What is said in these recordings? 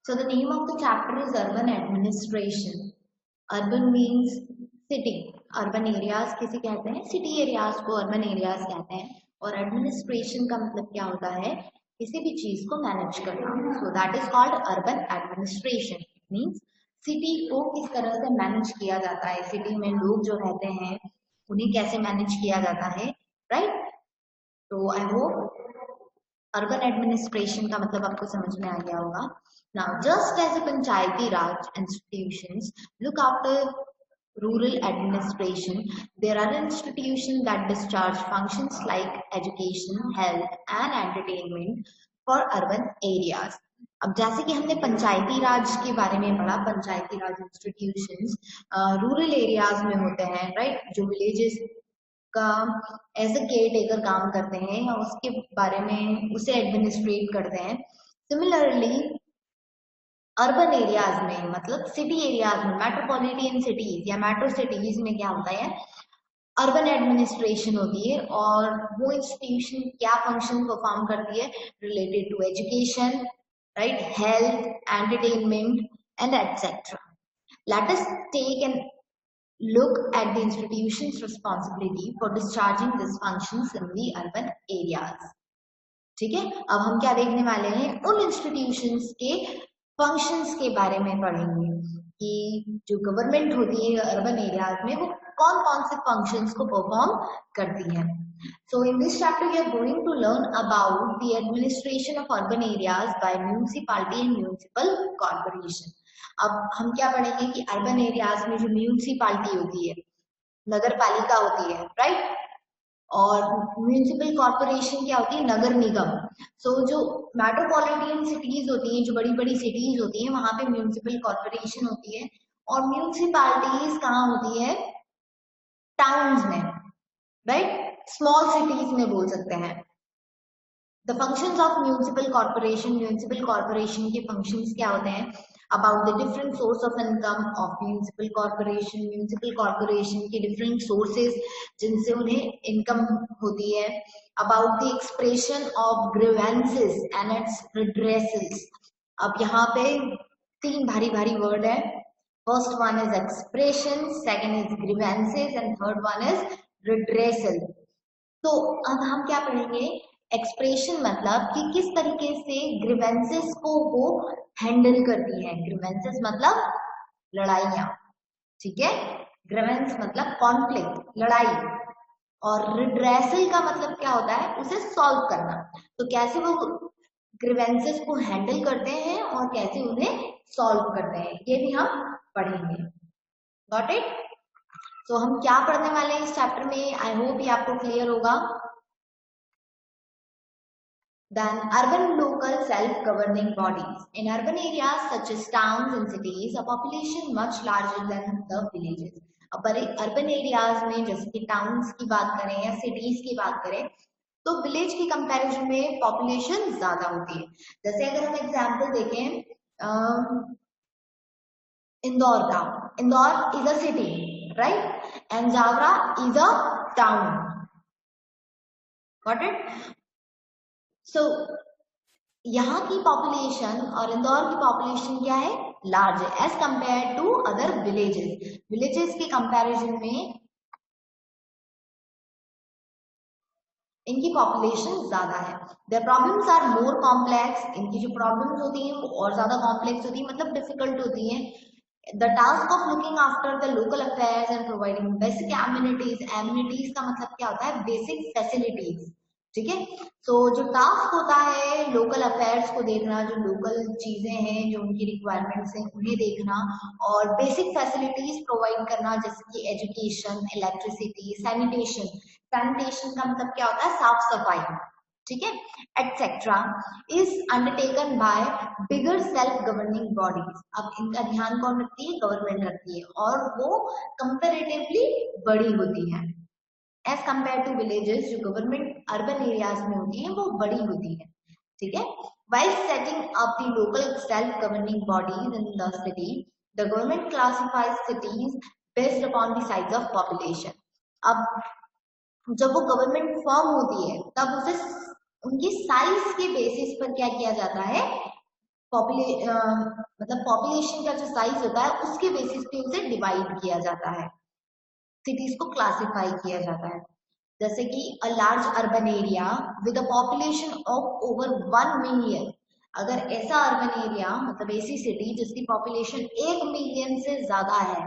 So the name of the chapter is urban administration. Urban means city. Urban areas किसे कहते हैं? City areas को urban areas कहते हैं. और administration का मतलब क्या होता है? किसी भी चीज को मैनेज करना. So that is called urban administration. It means city को किस तरह से मैनेज किया जाता है, सिटी में लोग जो रहते हैं उन्हें कैसे मैनेज किया जाता है, राइट? तो आई होप अर्बन एडमिनिस्ट्रेशन का मतलब आपको समझ में आ गया होगा. Now just as a Panchayati Raj institutions look after rural administration, there are institutions that discharge functions like education, health and entertainment for urban areas. अब जैसे कि हमने पंचायती राज के बारे में पढ़ा, पंचायती राज इंस्टीट्यूशंस रूरल एरियाज में होते हैं, राइट? जो विलेजेस का एज अ केयर टेकर काम करते हैं या उसके बारे में उसे एडमिनिस्ट्रेट करते हैं. सिमिलरली अर्बन एरियाज में मतलब सिटी एरियाज में, मेट्रोपॉलिटन सिटीज या मेट्रो सिटीज में क्या होता है? अर्बन एडमिनिस्ट्रेशन होती है. और वो इंस्टीट्यूशन क्या फंक्शन परफॉर्म करती है? Related to education, right, health, entertainment and etcetera. Let us take an look at the institution's responsibility for discharging these functions in the urban areas. ठीक है, अब हम क्या देखने वाले हैं? उन इंस्टीट्यूशंस के फंक्शंस के बारे में पढ़ेंगे कि जो गवर्नमेंट होती है अर्बन एरियाज में वो कौन कौन से फंक्शंस को परफॉर्म करती है. So in this chapter we are going to learn about the administration of urban areas by municipality and municipal corporation. अब हम क्या पढ़ेंगे कि अर्बन एरियाज में जो म्यूनिसिपैलिटी होती है, नगर पालिका होती है, राइट, और म्यूनिसिपल कॉर्पोरेशन क्या होती है? नगर निगम. सो जो मेट्रोपॉलिटन सिटीज होती हैं, जो बड़ी बड़ी सिटीज होती हैं, वहां पे म्यूनिसिपल कॉर्पोरेशन होती है. और म्यूनिसिपैलिटीज कहाँ होती है? टाउन्स में, राइट, स्मॉल सिटीज में बोल सकते हैं. The functions of municipal corporation, municipal corporation के फंक्शंस क्या होते हैं? about the different source of income of municipal corporation, municipal corporation के different sources जिनसे उन्हें income होती है. about the expression of grievances and its redressals. अब यहाँ पे तीन भारी भारी वर्ड है. first one is expression, second is grievances and third one is redressal. तो अब हम क्या पढ़ेंगे? एक्सप्रेशन मतलब कि किस तरीके से ग्रीवेंसेस को वो हैंडल करती है. ग्रीवेंसेस मतलब लड़ाइयां, ठीक है? ग्रीवेंस मतलब कॉन्फ्लिक्ट, लड़ाई. और रिड्रेसल का मतलब क्या होता है? उसे सॉल्व करना. तो कैसे वो ग्रीवेंसेस को हैंडल करते हैं और कैसे उन्हें सॉल्व करते हैं, ये भी हम पढ़ेंगे. Got it? तो हम क्या पढ़ने वाले हैं इस चैप्टर में? आई होप ये आपको क्लियर होगा. Then urban local self-governing bodies. In urban areas such as towns and cities, a population much larger than the villages. अब अर्बन एरियाज में जैसे कि टाउन्स की बात करें या सिटीज की बात करें तो विलेज की कंपैरिजन में पॉपुलेशन ज्यादा होती है. जैसे अगर हम एग्जांपल देखें इंदौर का, Indore is a city, right, and Jaora is a town. Got it? So यहाँ की पॉपुलेशन और इंदौर की पॉपुलेशन क्या है? लार्ज है as compare to other villages. Villages के कंपैरिजन में इनकी पॉपुलेशन ज्यादा है. Their problems are more complex. इनकी जो प्रॉब्लम्स होती हैं वो और ज्यादा कॉम्प्लेक्स होती है, मतलब डिफिकल्ट होती हैं. The task of looking after the local affairs and providing basic amenities. Amenities का मतलब क्या होता है? बेसिक फैसिलिटीज, ठीक है? तो जो टास्क होता है लोकल अफेयर्स को देखना, जो लोकल चीजें हैं जो उनकी रिक्वायरमेंट्स हैं उन्हें देखना, और बेसिक फैसिलिटीज प्रोवाइड करना जैसे कि एजुकेशन, इलेक्ट्रिसिटी, सैनिटेशन. सैनिटेशन का मतलब क्या होता है? साफ सफाई, ठीक है, etcetera, is undertaken by bigger self governing bodies. अब इनका ध्यान कौन रखती है? गवर्नमेंट रखती है, और वो कंपेरेटिवली बड़ी होती है एज कंपेयर टू विलेजेस. जो गवर्नमेंट अर्बन एरियाज में होती है वो बड़ी होती है, ठीक है. while setting up the local self governing bodies in the city, the government classifies cities based upon the size of population. अब जब वो गवर्नमेंट फॉर्म होती है तब उसे उनकी साइज के बेसिस पर क्या किया जाता है? मतलब पॉपुलेशन का जो साइज होता है उसके बेसिस पे उसे डिवाइड किया जाता है, सिटीज को क्लासिफाई किया जाता है। जैसे कि a large urban area with a population of over 1 million, अगर ऐसा अर्बन एरिया मतलब ऐसी सिटी जिसकी पॉपुलेशन 1 मिलियन से ज्यादा है,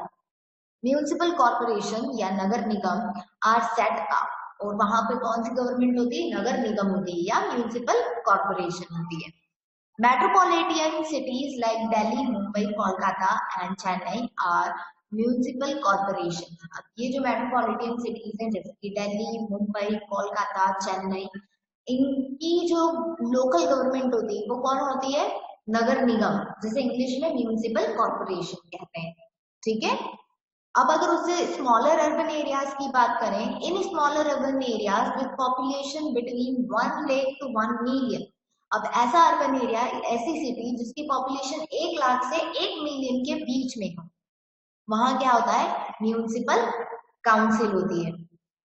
म्यूनिसिपल कॉर्पोरेशन या नगर निगम आर सेट अप, और वहां पे कौन सी गवर्नमेंट होती है? नगर निगम होती है या म्यूनिसिपल कॉर्पोरेशन होती है। Metropolitan cities like Delhi, Mumbai, Kolkata and Chennai are municipal corporation. अब ये जो मेट्रोपॉलिटन सिटीज हैं जैसे कि दिल्ली, मुंबई, कोलकाता, चेन्नई, इनकी जो लोकल गवर्नमेंट होती है वो कौन होती है? नगर निगम, जिसे इंग्लिश में म्यूनिसिपल कॉर्पोरेशन कहते हैं। ठीक है। अब अगर उससे स्मॉलर अर्बन एरियाज की बात करें, in smaller urban areas with population between 1 lakh to 1 million, अब ऐसा अर्बन एरिया, ऐसी सिटी जिसकी पॉपुलेशन 1 लाख से 1 मिलियन के बीच में हो, वहां क्या होता है? म्यूनिसिपल काउंसिल होती है।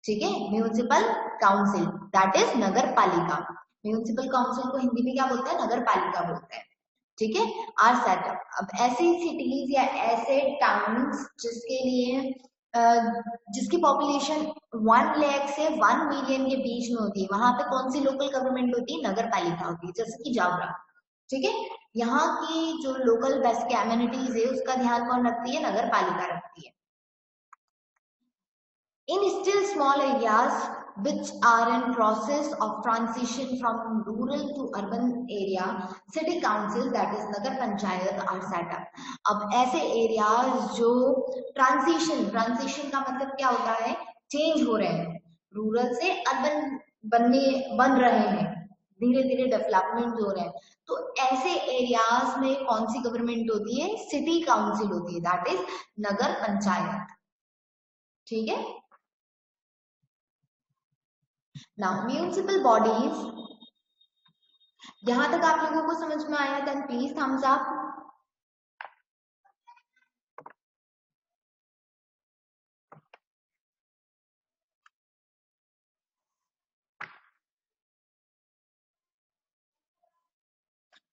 ठीक है, म्यूनिसिपल काउंसिल दैट इज नगर पालिका। म्यूनिसिपल काउंसिल को हिंदी में क्या बोलते हैं? नगर पालिका बोलते हैं। ठीक है, आर सेटअप। अब ऐसी सिटीज या ऐसे टाउन्स जिसके लिए जिसकी पॉपुलेशन 1 लाख से 1 मिलियन के बीच में होती है, वहां पे कौन सी लोकल गवर्नमेंट होती है? नगर पालिका होती है, जैसे कि जावरा। ठीक है, यहाँ की जो लोकल बेसिक एमिनिटीज है उसका ध्यान कौन रखती है? नगर पालिका रखती है। In still small areas which are in process of transition from rural to urban area, city council that is nagar panchayat are set up. अब ऐसे एरियाज जो ट्रांजिशन का मतलब क्या होता है? चेंज हो रहे हैं, रूरल से अर्बन बन रहे हैं, धीरे धीरे डेवलपमेंट हो रहे हैं, तो ऐसे एरियाज में कौन सी गवर्नमेंट होती है? सिटी काउंसिल होती है, दैट इज नगर पंचायत। ठीक है। नाउ म्यूनिसिपल बॉडीज, यहां तक आप लोगों को समझ में आया? Then please thumbs up.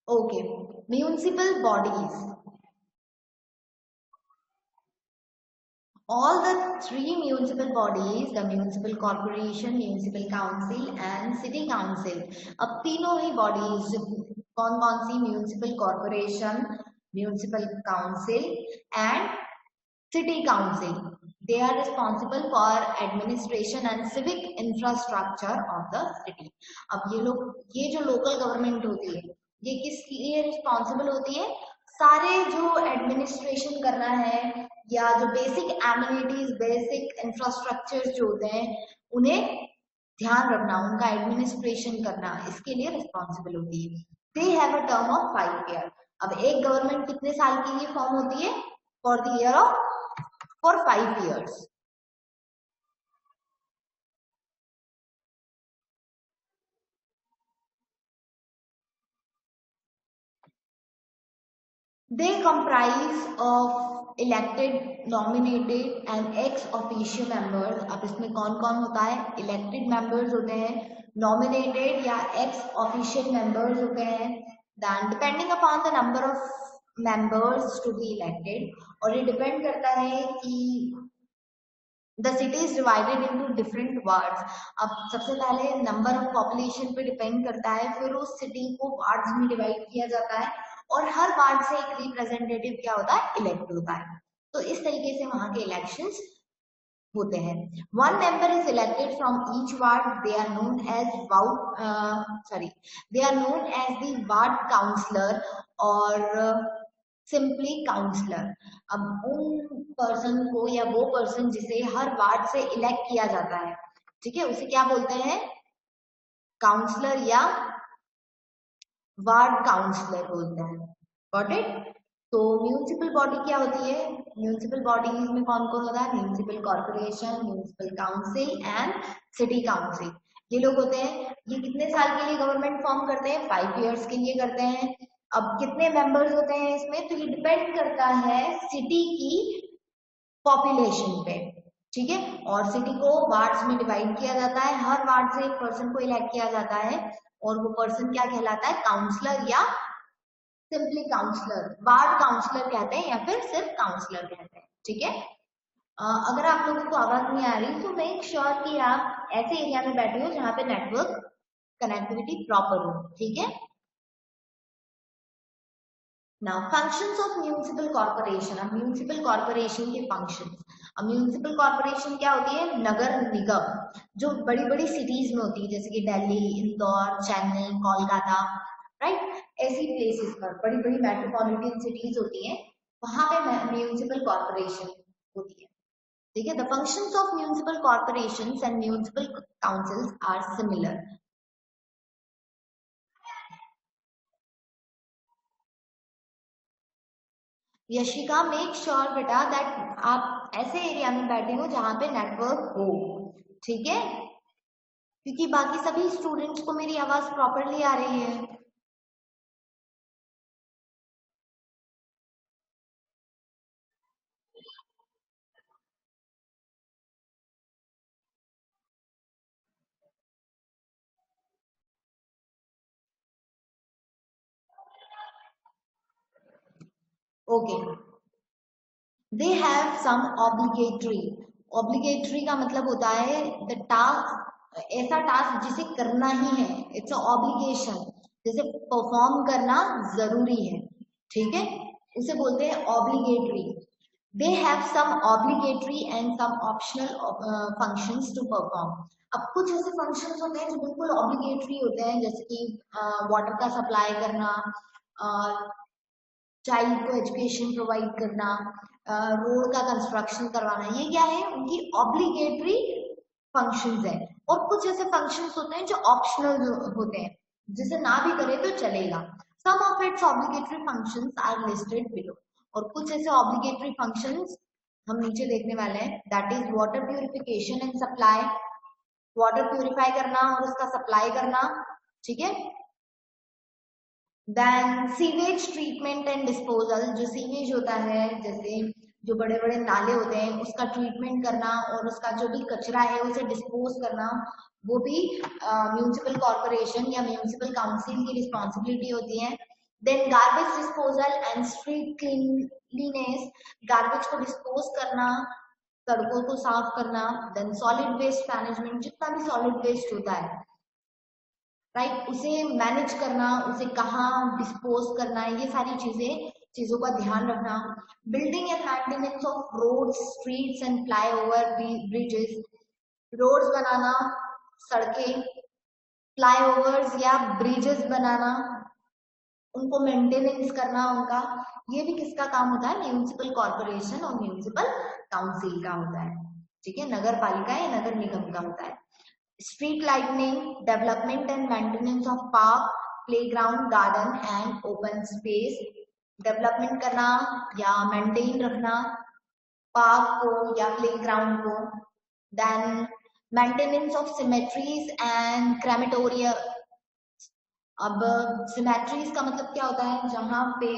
Okay, municipal bodies, all the three municipal bodies, the municipal corporation, municipal council and city council, अब तीनों ही bodies कौन कौन सी? Municipal corporation, municipal council and city council, they are responsible for administration and civic infrastructure of the city। अब ये जो local government होती है ये किसके लिए रिस्पॉन्सिबल होती है? सारे जो एडमिनिस्ट्रेशन करना है या जो बेसिक एमिनिटीज, बेसिक इंफ्रास्ट्रक्चर जो होते हैं उन्हें ध्यान रखना, उनका एडमिनिस्ट्रेशन करना, इसके लिए रिस्पॉन्सिबल होती है। They have a term of 5 year. अब एक गवर्नमेंट कितने साल के लिए फॉर्म होती है? For the year of for 5 years। They comprise of elected, nominated and ex officio members। अब इसमें कौन कौन होता है? इलेक्टेड मेंबर्स होते हैं, नॉमिनेटेड या एक्स ऑफिशियल मेंबर्स होते हैं, then depending upon the number of members to be elected, और ये डिपेंड करता है कि the city is divided into different wards. अब सबसे पहले नंबर ऑफ पॉपुलेशन पे डिपेंड करता है, फिर उस सिटी को वार्ड्स में डिवाइड किया जाता है और हर वार्ड से एक रिप्रेजेंटेटिव क्या होता है? इलेक्ट होता है। तो इस तरीके से वहां के इलेक्शंस होते हैं। One member is elected from each ward, they are known as the ward councillor और सिंपली काउंसलर। अब उन पर्सन को या वो पर्सन जिसे हर वार्ड से इलेक्ट किया जाता है, ठीक है, उसे क्या बोलते हैं? काउंसलर या वार्ड काउंसलर बोलते हैं। Got it? तो म्यूनिसिपल बॉडी क्या होती है? म्यूनिसिपल बॉडीज में कौन कौन होता है? Municipal corporation, municipal council and city council, ये लोग होते हैं। ये कितने साल के लिए गवर्नमेंट फॉर्म करते हैं? 5 ईयर्स के लिए करते हैं। अब कितने मेंबर्स होते हैं इसमें? तो ये डिपेंड करता है सिटी की पॉपुलेशन पे, ठीक है, और सिटी को वार्ड्स में डिवाइड किया जाता है, हर वार्ड से एक पर्सन को इलेक्ट किया जाता है और वो पर्सन क्या कहलाता है? काउंसलर या सिंपली काउंसलर, वार्ड काउंसलर कहते हैं या फिर सिर्फ काउंसलर कहते हैं, ठीक है। अगर आप लोगों को आवाज नहीं आ रही तो मेक श्योर कि आप ऐसे एरिया में बैठे हो जहाँ पे नेटवर्क कनेक्टिविटी प्रॉपर हो, ठीक है। Now functions of municipal corporation. अब म्यूनिसिपल कॉर्पोरेशन के फंक्शंस, अब म्यूनिसिपल कॉर्पोरेशन क्या होती है, नगर निगम जो बड़ी बड़ी सिटीज में होती है, जैसे कि दिल्ली, इंदौर, चेन्नई, कोलकाता, राइट, ऐसी प्लेसेस पर बड़ी बड़ी मेट्रोपॉलिटन सिटीज होती हैं, वहां पे म्यूनिसिपल कॉर्पोरेशन होती है, ठीक है। The functions of municipal corporations and municipal councils are similar. Yashika, make sure बेटा दैट आप ऐसे एरिया में बैठे हो जहां पे नेटवर्क हो, ठीक है, क्योंकि बाकी सभी स्टूडेंट्स को मेरी आवाज प्रॉपरली आ रही है। Okay, they have some obligatory. Obligatory का मतलब होता है द टास्क, ऐसा टास्क जिसे करना ही है, इट्स अ ऑब्लिगेशन, जिसे परफॉर्म करना जरूरी है, ठीक है, उसे बोलते हैं obligatory. They have some obligatory and some optional functions to perform. अब कुछ ऐसे फंक्शंस होते हैं जो बिल्कुल ऑब्लिगेटरी होते हैं, जैसे कि वाटर का सप्लाई करना, चाइल्ड को एजुकेशन प्रोवाइड करना, रोड का कंस्ट्रक्शन करवाना, ये क्या है, उनकी ऑब्लिगेटरी फंक्शंस है। और कुछ ऐसे फंक्शंस होते हैं जो ऑप्शनल होते हैं, जिसे ना भी करे तो चलेगा। Some of its obligatory functions are listed below. और कुछ ऐसे ऑब्लिगेटरी फंक्शंस हम नीचे देखने वाले हैं, that is water purification and supply, water purify करना और उसका सप्लाई करना, ठीक है। Then sewage treatment and disposal, जो सीवेज होता है, जैसे जो बड़े बड़े नाले होते हैं, उसका ट्रीटमेंट करना और उसका जो भी कचरा है उसे डिस्पोज करना, वो भी म्यूनिसिपल कॉर्पोरेशन या म्यूनिसिपल काउंसिल की रिस्पॉन्सिबिलिटी होती है। Then garbage disposal and street cleanliness, garbage को डिस्पोज करना, सड़कों को साफ करना। देन सॉलिड वेस्ट मैनेजमेंट, जितना भी सॉलिड वेस्ट होता है, राइट, उसे मैनेज करना, उसे कहाँ डिस्पोज करना है, ये सारी चीजों का ध्यान रखना। Building and maintenance of roads, streets and flyover bridges, roads बनाना, सड़कें, फ्लाईओवर्स या ब्रिजेस बनाना, उनको मेंटेनेंस करना उनका, ये भी किसका काम होता है, म्यूनिसिपल कॉर्पोरेशन और म्यूनिसिपल काउंसिल का होता है, ठीक है, नगर पालिका या नगर निगम का होता है। Street lighting, development and maintenance of park, playground, garden and open space, development करना या मेंटेन रखना पार्क को या प्लेग्राउंड को। Then maintenance of cemeteries and crematoria. अब सिमेट्रीज का मतलब क्या होता है, जहां पे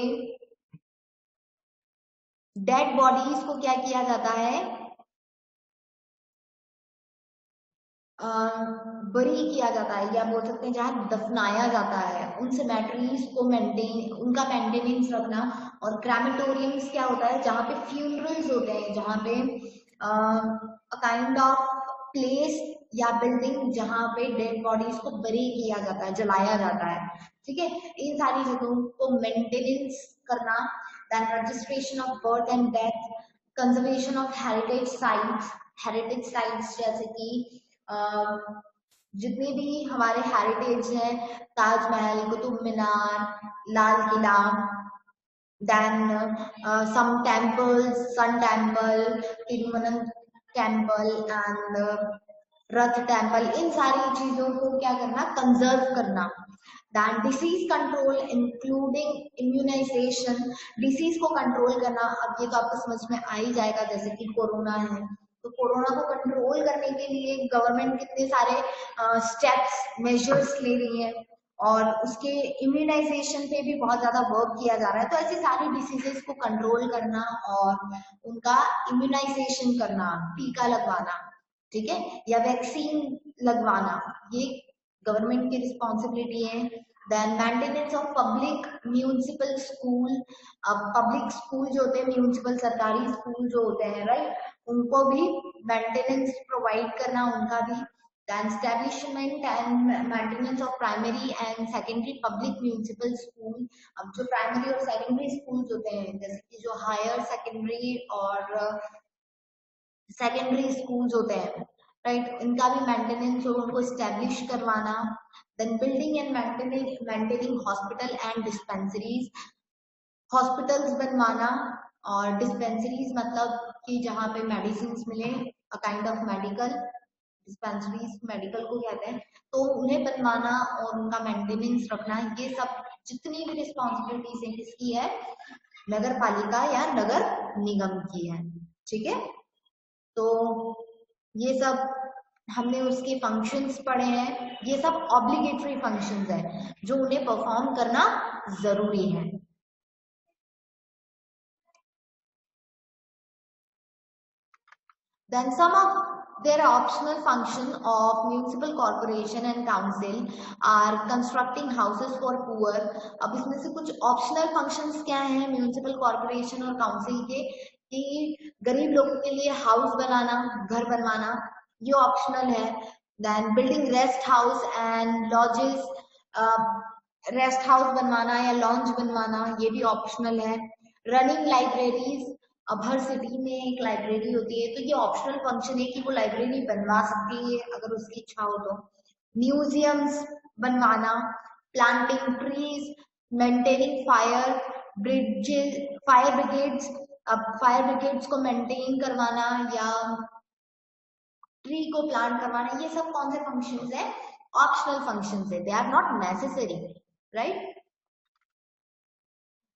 डेड बॉडीज को क्या किया जाता है, बरी किया जाता है, या बोल सकते हैं जहाँ दफनाया जाता है, उन सिमेट्रीज को मेंटेन, उनका मेंटेनेंस रखना। और क्रेमेटोरियम्स क्या होता है, जहाँ पे फ्यूनरल्स होते हैं, जहाँ पे काइंड ऑफ प्लेस या बिल्डिंग जहाँ पे डेड बॉडीज को बरी किया जाता है, जलाया जाता है, ठीक है, इन सारी जगहों को मेंटेनेंस करना। Then registration of birth and death, conservation of heritage sites जैसे कि जितने भी हमारे हेरिटेज हैं, Taj Mahal, Qutub Minar, Lal Qila, then some temples, sun temple, Thiruvanantha temple and Rath temple, इन सारी चीजों को क्या करना, कंजर्व करना। Then disease control including immunisation, disease को कंट्रोल करना। अब ये तो आपको समझ में आ ही जाएगा, जैसे कि कोरोना है, तो कोरोना को कंट्रोल करने के लिए गवर्नमेंट कितने सारे स्टेप्स, मेजर्स ले रही है, और उसके इम्यूनाइजेशन पे भी बहुत ज्यादा वर्क किया जा रहा है। तो ऐसी सारी डिसीजेस को कंट्रोल करना और उनका इम्यूनाइजेशन करना, टीका लगवाना, ठीक है, या वैक्सीन लगवाना, ये गवर्नमेंट की रिस्पॉन्सिबिलिटी है। Then maintenance of public municipal school. अब पब्लिक स्कूल जो होते हैं, म्यूनिसिपल सरकारी स्कूल जो होते हैं, राइट, उनको भी मेंटेनेंस प्रोवाइड करना, उनका भी। Then establishment and maintenance of primary and secondary public municipal school. अब जो प्राइमरी और सेकेंडरी स्कूल्स होते हैं, जैसे कि जो हायर सेकेंडरी और सेकेंडरी स्कूल्स होते हैं, राइट, इनका भी मेंटेनेंस हो, उनको स्टैब्लिश करवाना। Then building and maintaining hospital and dispensaries, hospitals बनवाना और डिस्पेंसरीज मतलब कि जहाँ पे मेडिसिन मिले, a kind of medical, dispensaries medical को कहते हैं, तो उन्हें बनवाना और उनका मेंटेनेंस रखना, ये सब जितनी भी रिस्पॉन्सिबिलिटीज है किसकी है, नगर पालिका या नगर निगम की है। ठीक है, तो ये सब हमने उसके फंक्शंस पढ़े हैं, ये सब ऑब्लिगेटरी फंक्शंस है जो उन्हें परफॉर्म करना जरूरी है। Then some of their optional function of municipal corporation and council are constructing houses for poor। अब इसमें से कुछ optional functions क्या हैं municipal corporation और council के, कि गरीब लोगों के लिए हाउस बनाना, घर बनवाना, ये ऑप्शनल है। Then building rest house and lodges, rest house बनवाना या लॉन्ज बनवाना, ये भी ऑप्शनल है। रनिंग लाइब्रेरीज, अब हर सिटी में एक लाइब्रेरी होती है, तो ये ऑप्शनल फंक्शन है कि वो लाइब्रेरी बनवा सकती है अगर उसकी इच्छा हो तो। म्यूजियम्स बनवाना, planting trees, maintaining fire bridges, fire brigades, अब फायर ब्रिगेड्स को मेंटेन करवाना या ट्री को प्लांट करवाना, ये सब कौन से फंक्शंस है, ऑप्शनल फंक्शंस है, they are not necessary, right.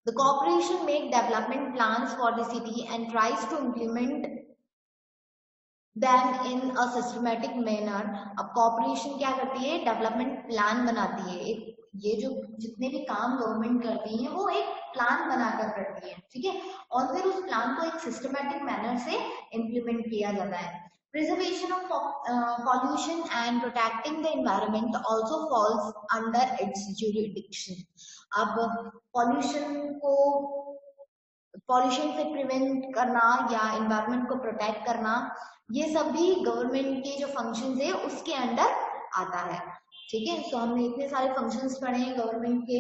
The corporation make development plans for the city and tries to implement them in a systematic manner। अब कॉर्पोरेशन क्या करती है, डेवलपमेंट प्लान बनाती है, एक ये जो जितने भी काम गवर्नमेंट करती है वो एक प्लान बनाकर करती है, ठीक है, और फिर उस प्लान को एक सिस्टमेटिक मैनर से इम्प्लीमेंट किया जाता है। Preservation of pollution and protecting the environment also falls under its jurisdiction। अब पॉल्यूशन को, पॉल्यूशन से प्रिवेंट करना या एनवायरनमेंट को प्रोटेक्ट करना, ये सब भी गवर्नमेंट के जो फंक्शंस है उसके अंडर आता है। ठीक है, तो हमने इतने सारे फंक्शंस पढ़े हैं गवर्नमेंट के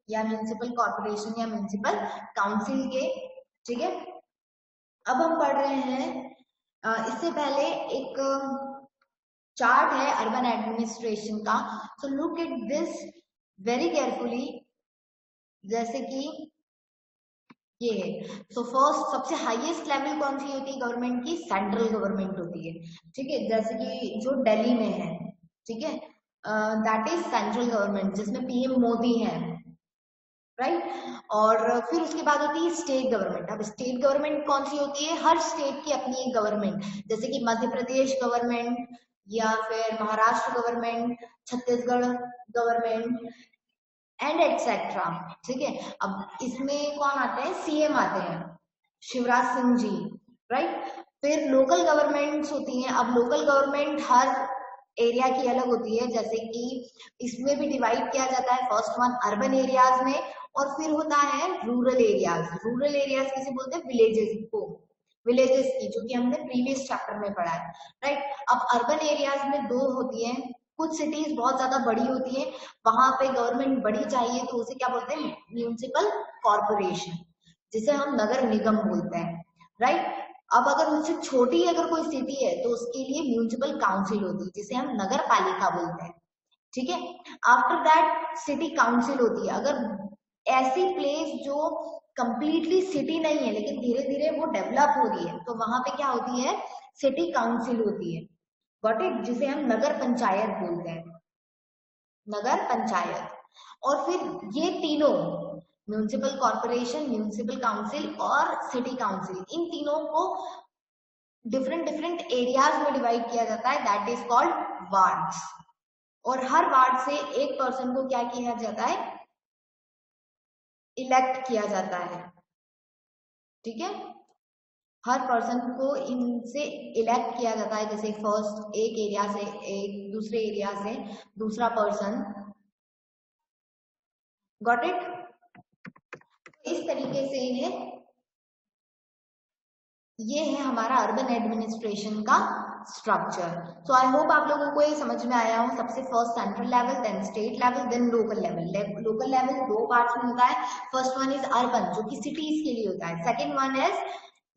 या म्यूनिसिपल कॉर्पोरेशन या म्यूनिसिपल काउंसिल के। ठीक है, अब हम पढ़ रहे हैं, इससे पहले एक चार्ट है अर्बन एडमिनिस्ट्रेशन का, so look at this very carefully. जैसे कि ये है, सो फर्स्ट सबसे हाईएस्ट लेवल कौन सी होती है गवर्नमेंट की, सेंट्रल गवर्नमेंट होती है। ठीक है, जैसे कि जो दिल्ली में है, ठीक है, दैट इज सेंट्रल गवर्नमेंट जिसमें पीएम मोदी है, राइट। और फिर उसके बाद होती है स्टेट गवर्नमेंट। अब स्टेट गवर्नमेंट कौन सी होती है, हर स्टेट की अपनी एक गवर्नमेंट, जैसे कि मध्य प्रदेश गवर्नमेंट या फिर Maharashtra government, Chhattisgarh government and etcetera. ठीक है, अब इसमें कौन आते हैं, सीएम आते हैं, शिवराज सिंह जी, राइट। फिर लोकल गवर्नमेंट्स होती हैं। अब लोकल गवर्नमेंट हर एरिया की अलग होती है, जैसे कि इसमें भी डिवाइड किया जाता है, फर्स्ट वन अर्बन एरियाज में, और फिर होता है रूरल एरियाज। रूरल एरियाज किसे बोलते हैं, विलेजेस को, विलेजेस की, जो कि हमने प्रीवियस चैप्टर में पढ़ा है, राइट। अब अर्बन एरियाज में दो होती है, कुछ सिटीज बहुत ज्यादा बड़ी होती है, वहां पे गवर्नमेंट बड़ी चाहिए तो उसे क्या बोलते हैं, म्यूनिसिपल कॉर्पोरेशन, जिसे हम नगर निगम बोलते हैं, राइट। अब अगर उससे छोटी अगर कोई सिटी है तो उसके लिए म्यूनिसिपल काउंसिल होती है, जिसे हम नगर पालिका बोलते हैं। ठीक है, आफ्टर दैट सिटी काउंसिल होती है। अगर ऐसी प्लेस जो कंप्लीटली सिटी नहीं है लेकिन धीरे धीरे वो डेवलप हो रही है, तो वहां पे क्या होती है, सिटी काउंसिल होती है, गॉट इट, जिसे हम नगर पंचायत बोलते हैं, नगर पंचायत। और फिर ये तीनों, म्यूनिसिपल कॉर्पोरेशन, म्यूनिसिपल काउंसिल और सिटी काउंसिल, इन तीनों को डिफरेंट डिफरेंट एरियाज में डिवाइड किया जाता है, दैट इज कॉल्ड वार्ड्स। और हर वार्ड से एक पर्सन को क्या किया जाता है, इलेक्ट किया जाता है। ठीक है, हर पर्सन को इनसे इलेक्ट किया जाता है, जैसे फर्स्ट एक एरिया से, एक दूसरे एरिया से दूसरा पर्सन गॉट इट। इस तरीके से ये है हमारा अर्बन एडमिनिस्ट्रेशन का स्ट्रक्चर। सो आई होप आप लोगों को ये समझ में आया हो। सबसे first central level, then state level, then local level. Local level दो पार्ट्स में होता है। फर्स्ट वन इज अर्बन, जो कि सिटीज के लिए होता है। सेकेंड वन इज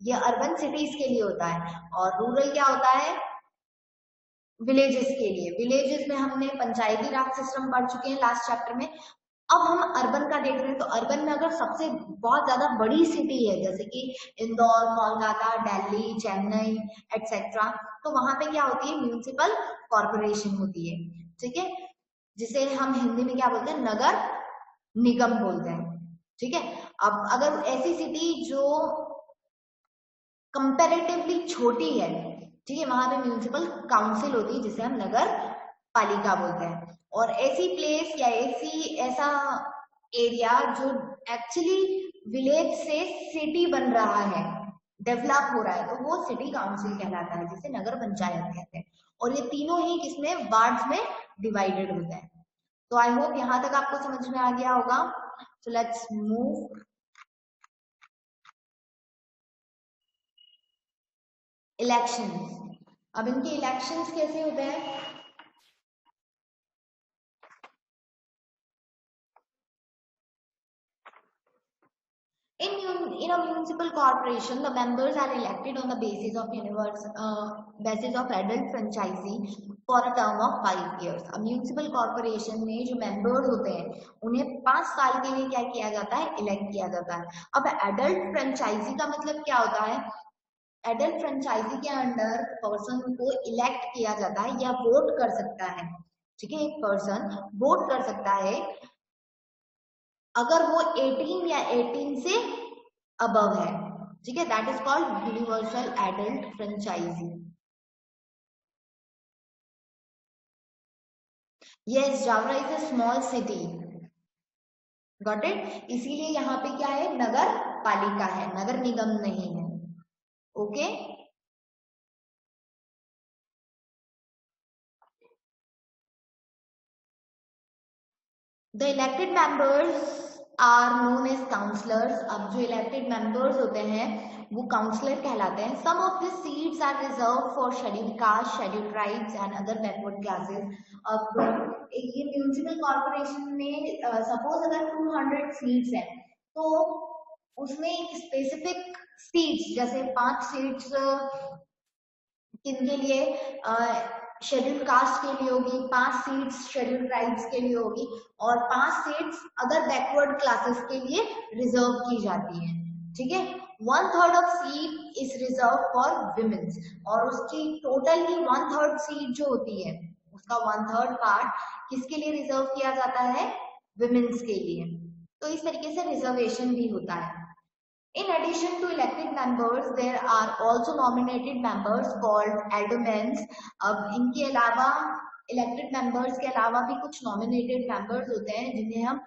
ये अर्बन सिटीज के लिए होता है। और रूरल क्या होता है? विलेजेस के लिए। विलेजेस में हमने पंचायती राज सिस्टम पढ़ चुके हैं लास्ट चैप्टर में। अब हम अर्बन का देख रहे हैं। तो अर्बन में अगर सबसे बहुत ज्यादा बड़ी सिटी है, जैसे कि इंदौर, कोलकाता, दिल्ली, चेन्नई एटसेट्रा, तो वहां पे क्या होती है? म्यूनिसिपल कॉर्पोरेशन होती है, ठीक है, जिसे हम हिंदी में क्या बोलते हैं? नगर निगम बोलते हैं, ठीक है। अब अगर ऐसी सिटी जो कंपेरेटिवली छोटी है, ठीक है, वहां पे म्यूनिसिपल काउंसिल होती है, जिसे हम नगर पालिका बोलते हैं। और ऐसी प्लेस या ऐसा एरिया जो एक्चुअली विलेज से सिटी बन रहा है, डेवलप हो रहा है, तो वो सिटी काउंसिल कहलाता है, जिसे नगर पंचायत कहते हैं। और ये तीनों ही किसमें? वार्ड्स में डिवाइडेड होते हैं। तो आई होप यहां तक आपको समझ में आ गया होगा। So let's move elections. अब इनके इलेक्शंस कैसे होते हैं? In a municipal corporation, the members are elected on the basis of adult franchisee for a term of 5 years. अब म्यूनिसिपल कॉर्पोरेशन में जो मेंबर्स होते हैं, उन्हें 5 साल के लिए क्या किया जाता है? इलेक्ट किया जाता है। अब एडल्ट फ्रेंचाइजी का मतलब क्या होता है? एडल्ट फ्रेंचाइजी के अंडर पर्सन को इलेक्ट किया जाता है या वोट कर सकता है, ठीक है। एक पर्सन वोट कर सकता है अगर वो 18 या 18 से अबव है, ठीक है। That is called universal adult franchise. Yes, Jaora is a small city, got it. इसीलिए यहाँ पे क्या है? नगर पालिका है, नगर निगम नहीं है, okay. The elected members are known as councillors. अब जो इलेक्टेड मेंबर्स होते हैं वो काउंसलर कहलाते हैं। Some of the seats are reserve for schedule caste, schedule tribes and other backward classes. अब ये म्यूनिसिपल कॉर्पोरेशन में सपोज अगर 200 सीट्स है, तो उसमें एक स्पेसिफिक सीट्स, जैसे 5 सीट्स किनके लिए? शेड्यूल कास्ट के लिए होगी, 5 सीट्स शेड्यूल ट्राइब्स के लिए होगी, और 5 सीट्स अदर बैकवर्ड क्लासेस के लिए रिजर्व की जाती है, ठीक है। 1/3 of seat is reserve for women's, और उसकी टोटल की 1/3 सीट जो होती है, उसका 1/3 पार्ट किसके लिए रिजर्व किया जाता है? विमेन्स के लिए। तो इस तरीके से रिजर्वेशन भी होता है। In addition to elected members, there are also nominated members called aldermen. अब इनके अलावा elected members के अलावा भी कुछ nominated members होते हैं, जिन्हें हम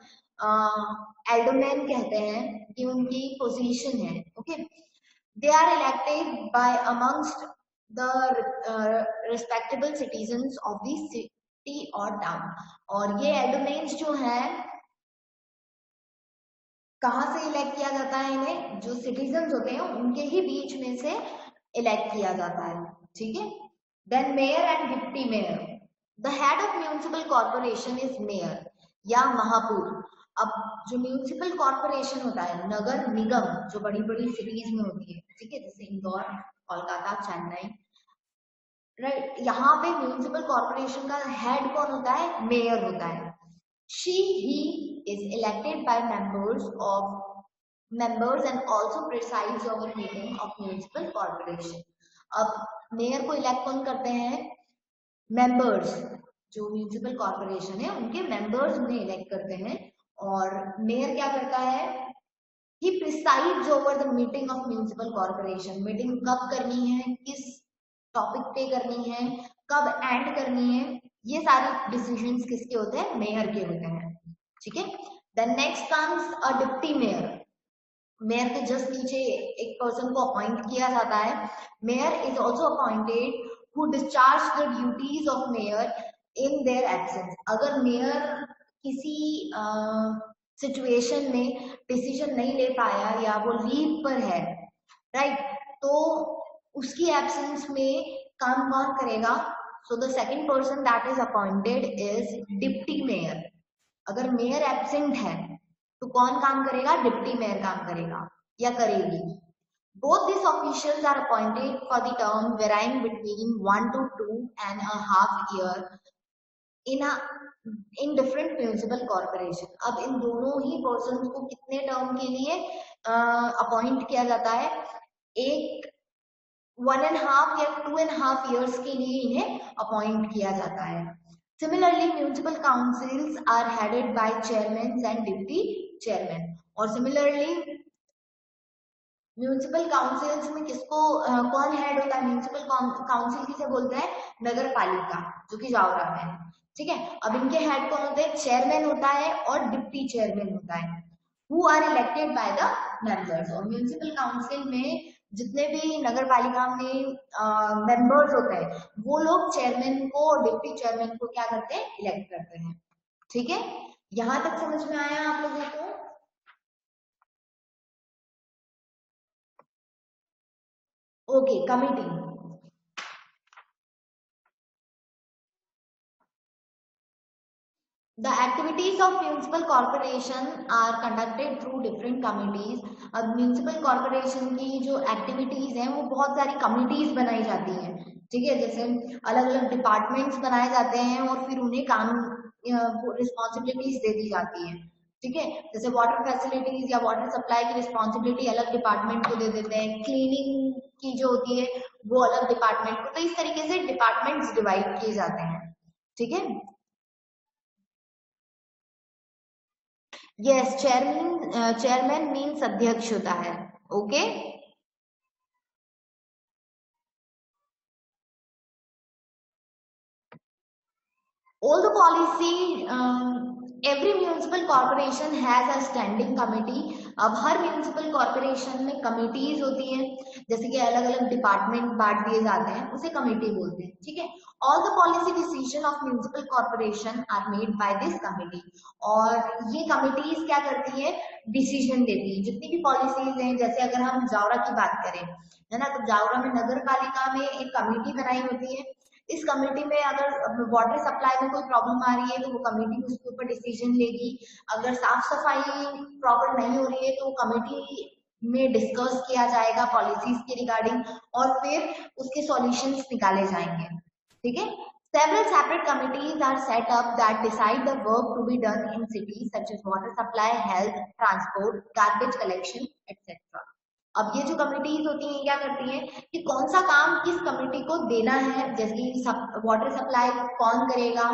aldermen कहते हैं, कि उनकी position है, okay? They are elected by amongst the respectable citizens of the city or town. और ये aldermen जो हैं, कहाँ से इलेक्ट किया जाता है इन्हें? जो सिटीजन्स होते हैं उनके ही बीच में से इलेक्ट किया जाता है, ठीक है। Then mayor and deputy mayor. The head of municipal corporation is mayor या महापौर। अब जो म्यूनिसिपल कॉर्पोरेशन होता है, नगर निगम, जो बड़ी बड़ी सिटीज में होती है, ठीक है, जैसे इंदौर, कोलकाता, चेन्नई, राइट, यहाँ पे म्यूनिसिपल कॉर्पोरेशन का हेड कौन होता है? मेयर होता है। He is elected by members and also presides over meeting of municipal corporation. अब मेयर को इलेक्ट कौन करते हैं? मेंबर्स, जो म्यूनिसिपल कॉर्पोरेशन है उनके मेंबर्स उन्हें इलेक्ट करते हैं। और मेयर क्या करता है? He presides over the meeting of municipal corporation. Meeting कब करनी है, किस टॉपिक पे करनी है, कब एंड करनी है, ये सारे डिसीजंस किसके होते हैं? मेयर के होते हैं, ठीक है। Then next comes a deputy mayor. Mayor के जस्ट नीचे एक पर्सन को अपॉइंट किया जाता है। Mayor is also appointed who discharge the duties of mayor in their absence. अगर मेयर किसी सिचुएशन में डिसीजन नहीं ले पाया या वो लीव पर है, राइट, तो उसकी एब्सेंस में काम कौन करेगा? So the second person that is appointed is deputy mayor. अगर मेयर एब्सेंट है तो कौन काम करेगा? डिप्टी मेयर काम करेगा या करेगी। Both these officials are appointed for the term varying between 1 to 2.5 years in a in different municipal corporation। अब इन दोनों ही पर्सन को कितने टर्म के लिए अपॉइंट किया जाता है? एक 1.5 या 2.5 years के लिए इन्हें अपॉइंट किया जाता है। Similarly, municipal councils are headed by chairmen and deputy chairmen। और सिमिलरली म्यूनिसिपल काउंसिल्स में किसको कौन हेड होता है? म्यूनिसिपल काउंसिल किसे बोलते हैं? नगर पालिका, जो कि जावरा में है, ठीक है। अब इनके हेड कौन होते हैं? चेयरमैन होता है और डिप्टी चेयरमैन होता है, who are elected by the members. और म्यूनिसिपल काउंसिल में जितने भी नगर पालिका में मेंबर्स होते हैं वो लोग चेयरमैन को और डिप्टी चेयरमैन को क्या करते हैं? इलेक्ट करते हैं, ठीक है। यहां तक समझ में आया आप लोगों को? Okay, committee. The activities of municipal corporation are conducted through different committees। अब म्यूनिसिपल कॉर्पोरेशन की जो एक्टिविटीज हैं वो बहुत सारी कमिटीज बनाई जाती हैं, ठीक है। जैसे अलग अलग डिपार्टमेंट्स बनाए जाते हैं और फिर उन्हें काम रिस्पॉन्सिबिलिटीज दे दी जाती है, ठीक है। जैसे वाटर फैसिलिटीज या वाटर सप्लाई की रिस्पॉन्सिबिलिटी अलग डिपार्टमेंट को दे देते हैं, क्लीनिंग की जो होती है वो अलग डिपार्टमेंट को। तो इस तरीके से डिपार्टमेंट्स डिवाइड किए जाते हैं, ठीक है। यस, चेयरमैन मीन्स अध्यक्ष होता है, okay. All the policy, every municipal corporation has a standing committee। अब हर म्यूनिसिपल कॉर्पोरेशन में कमिटीज होती हैं, जैसे कि अलग अलग डिपार्टमेंट बांट दिए जाते हैं, उसे कमिटी बोलते हैं, ठीक है। All the policy decision of municipal corporation are made by this committee. और ये कमिटीज क्या करती है? डिसीजन देती है। जितनी भी पॉलिसीज हैं, जैसे अगर हम जावरा की बात करें, है ना, तो जावरा में नगर पालिका में एक कमिटी बनाई होती है। इस कमेटी में अगर वाटर सप्लाई में कोई प्रॉब्लम आ रही है तो वो कमेटी उसके ऊपर डिसीजन लेगी। अगर साफ सफाई प्रॉपर नहीं हो रही है तो कमेटी में डिस्कस किया जाएगा पॉलिसीज के रिगार्डिंग और फिर उसके सॉल्यूशंस निकाले जाएंगे, ठीक है। Several separate committees are set up that decide the work to be done in cities such as water supply, health, transport, garbage collection, etc। अब ये जो कमिटीज होती हैं क्या करती हैं कि कौन सा काम किस कमिटी को देना है, जैसे कि वाटर सप्लाई कौन करेगा,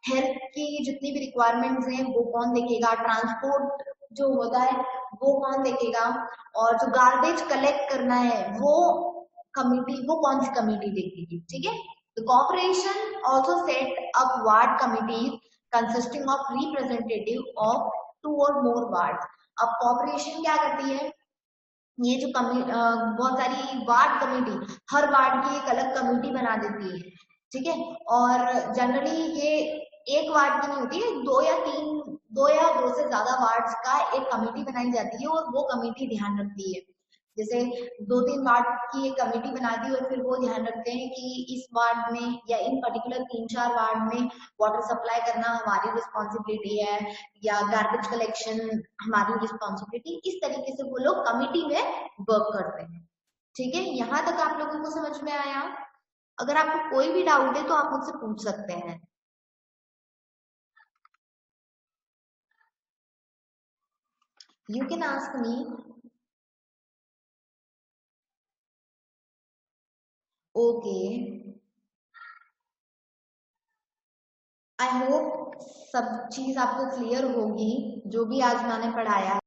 हेल्थ की जितनी भी रिक्वायरमेंट्स हैं वो कौन देखेगा, ट्रांसपोर्ट जो होता है वो कौन देखेगा, और जो गार्बेज कलेक्ट करना है वो कमिटी, वो कौन सी कमिटी देखेगी, ठीक है। The corporation also set up ward committees consisting of representative of 2 or more ward. अब कॉर्पोरेशन क्या करती है? ये जो बहुत सारी वार्ड कमेटी, हर वार्ड की एक अलग कमेटी बना देती है, ठीक है। और जनरली ये एक वार्ड की नहीं होती है, 2 या 2 से ज्यादा वार्ड्स का एक कमेटी बनाई जाती है और वो कमेटी ध्यान रखती है। जैसे 2-3 वार्ड की एक कमेटी बना दी और फिर वो ध्यान रखते हैं कि इस वार्ड में या इन पर्टिकुलर 3-4 वार्ड में वाटर सप्लाई करना हमारी रिस्पॉन्सिबिलिटी है या गार्बेज कलेक्शन हमारी रिस्पॉन्सिबिलिटी। इस तरीके से वो लोग कमिटी में वर्क करते हैं, ठीक है। यहाँ तक आप लोगों को समझ में आया? अगर आपको कोई भी डाउट है तो आप मुझसे पूछ सकते हैं। You can ask me. Okay, I hope सब चीज आपको क्लियर होगी जो भी आज मैंने पढ़ाया।